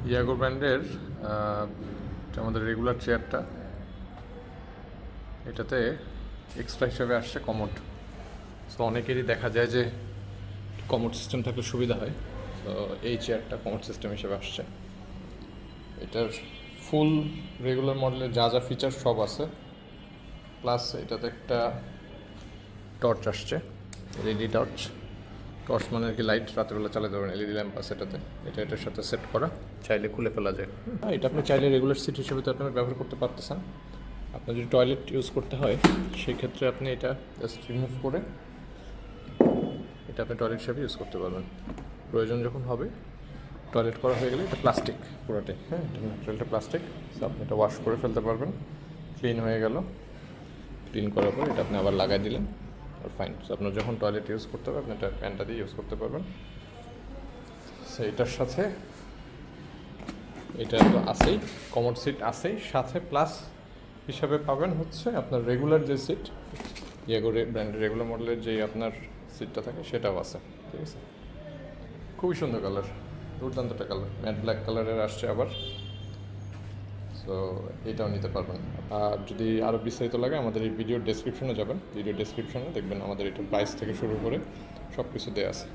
ইয়াগো ব্র্যান্ডের আমাদের রেগুলার চেয়ারটা, এটাতে এক্সট্রা হিসাবে আসছে কমোড। সো অনেকেরই দেখা যায় যে কমোড সিস্টেম থাকলে সুবিধা হয়। তো এই চেয়ারটা কমোড সিস্টেম হিসেবে আসছে। এটার ফুল রেগুলার মডেলের যা যা ফিচার সব আছে, প্লাস এটাতে একটা টর্চ আসছে, এলইডি টর্চ। টর্চ মানে আর কি লাইট, রাত্রেবেলা চালাতে পারবেন। এলইডি ল্যাম্প আছে এটাতে, এটার সাথে সেট করা, চাইলে খুলে ফেলা যায়। এটা আপনি চাইলে রেগুলার সিট হিসেবে তো আপনার ব্যবহার করতে পারতেছেন। আপনার যদি টয়লেট ইউজ করতে হয় সেই ক্ষেত্রে আপনি এটা জাস্ট রিমুভ করে এটা আপনি টয়লেট হিসেবে ইউজ করতে পারবেন। প্রয়োজন যখন হবে, টয়লেট করা হয়ে গেলে এটা প্লাস্টিক পুরোটাই, হ্যাঁ, এটা ম্যাটেরিয়ালটা প্লাস্টিক। সো আপনি এটা ওয়াশ করে ফেলতে পারবেন। ক্লিন হয়ে গেল, ক্লিন করার পর এটা আপনি আবার লাগাই দিলেন আর ফাইন। সো আপনার যখন টয়লেট ইউজ করতে হবে আপনি এটা প্যানটা দিয়ে ইউজ করতে পারবেন। সো এটার সাথে এটা তো আছেই, কমোড সিট আছেই, সাথে প্লাস হিসাবে পাবেন হচ্ছে আপনার রেগুলার যে সিট, ইয়াগো ব্র্যান্ডের রেগুলার মডেলের যে আপনার সিটটা থাকে সেটাও আছে। ঠিক আছে, খুবই সুন্দর কালার, দুর্দান্ত একটা কালার, ম্যাট ব্ল্যাক কালারের আসছে আবার। সো এটাও নিতে পারবেন। আর যদি আরও বিস্তারিত লাগে আমাদের এই ভিডিওর ডেসক্রিপশনে যাবেন, ভিডিও ডেসক্রিপশনে দেখবেন আমাদের এটা প্রাইস থেকে শুরু করে সব কিছু দেওয়া আছে।